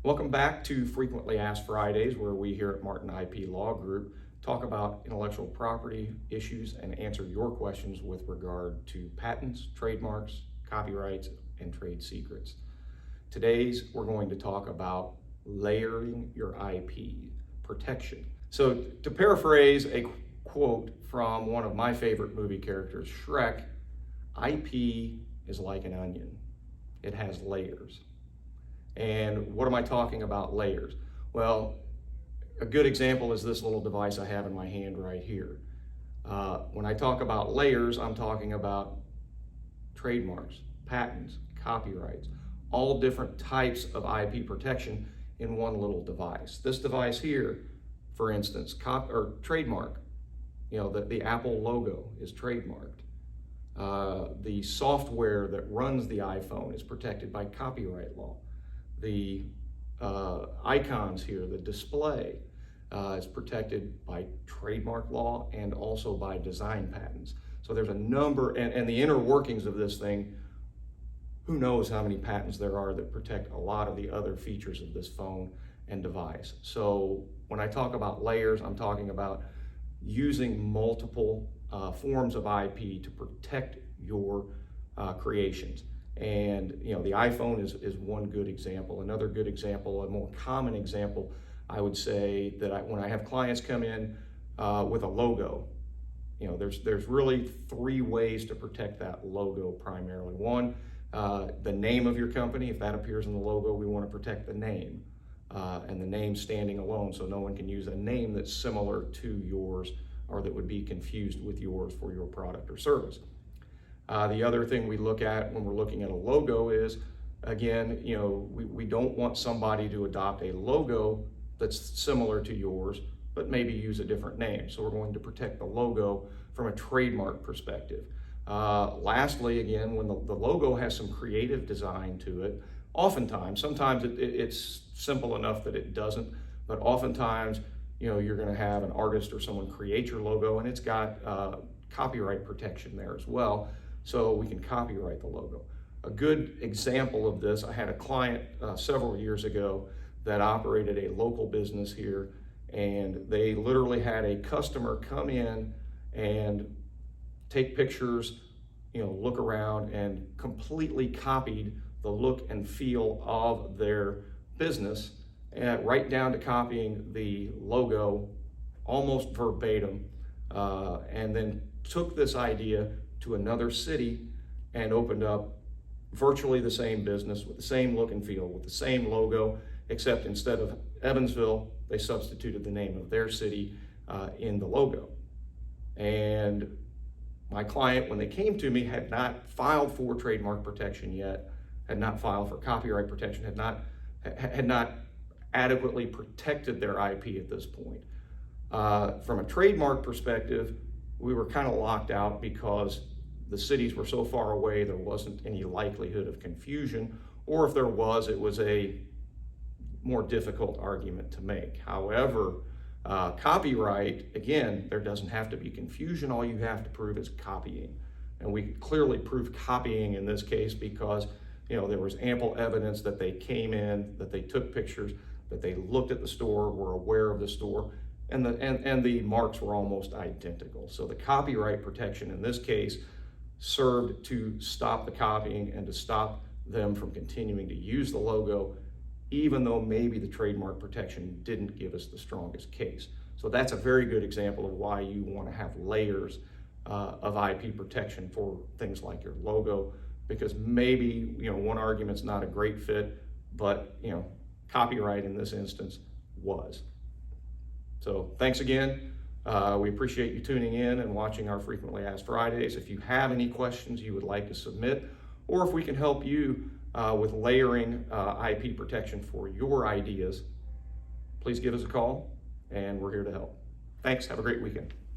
Welcome back to Frequently Asked Fridays, where we here at Martin IP Law Group talk about intellectual property issues and answer your questions with regard to patents, trademarks, copyrights, and trade secrets. Today's we're going to talk about layering your IP protection. So to paraphrase a quote from one of my favorite movie characters, Shrek, IP is like an onion. It has layers. And what am I talking about layers? Well, a good example is this little device I have in my hand right here. When I talk about layers, I'm talking about trademarks, patents, copyrights, all different types of IP protection in one little device. This device here, for instance, trademark. You know, the Apple logo is trademarked. The software that runs the iPhone is protected by copyright law. The icons here, the display, is protected by trademark law and also by design patents. So there's a number, and the inner workings of this thing, who knows how many patents there are that protect a lot of the other features of this phone and device. So when I talk about layers, I'm talking about using multiple forms of IP to protect your creations. And you know, the iPhone is one good example. Another good example, a more common example, I would say that when I have clients come in with a logo, you know, there's really three ways to protect that logo primarily. One, the name of your company. If that appears in the logo, we want to protect the name and the name standing alone, so no one can use a name that's similar to yours or that would be confused with yours for your product or service. The other thing we look at when we're looking at a logo is, again, you know, we don't want somebody to adopt a logo that's similar to yours, but maybe use a different name. So we're going to protect the logo from a trademark perspective. Lastly, again, when the logo has some creative design to it, sometimes it's simple enough that it doesn't, but oftentimes, you know, you're going to have an artist or someone create your logo and it's got copyright protection there as well. So we can copyright the logo. A good example of this, I had a client several years ago that operated a local business here, and they literally had a customer come in and take pictures, you know, look around, and completely copied the look and feel of their business, right down to copying the logo almost verbatim, and then took this idea to another city and opened up virtually the same business with the same look and feel, with the same logo, except instead of Evansville, they substituted the name of their city in the logo. And my client, when they came to me, had not filed for trademark protection yet, had not filed for copyright protection, had not adequately protected their IP at this point. From a trademark perspective, we were kind of locked out because the cities were so far away, there wasn't any likelihood of confusion, or if there was, it was a more difficult argument to make. However, copyright, again, there doesn't have to be confusion. All you have to prove is copying. And we clearly prove copying in this case because, you know, there was ample evidence that they came in, that they took pictures, that they looked at the store, were aware of the store, and the marks were almost identical. So the copyright protection in this case served to stop the copying and to stop them from continuing to use the logo, even though maybe the trademark protection didn't give us the strongest case. So that's a very good example of why you want to have layers of IP protection for things like your logo, because maybe, you know, one argument's not a great fit, but, you know, copyright in this instance was. So thanks again. We appreciate you tuning in and watching our Frequently Asked Fridays. If you have any questions you would like to submit, or if we can help you with layering IP protection for your ideas, please give us a call and we're here to help. Thanks, have a great weekend.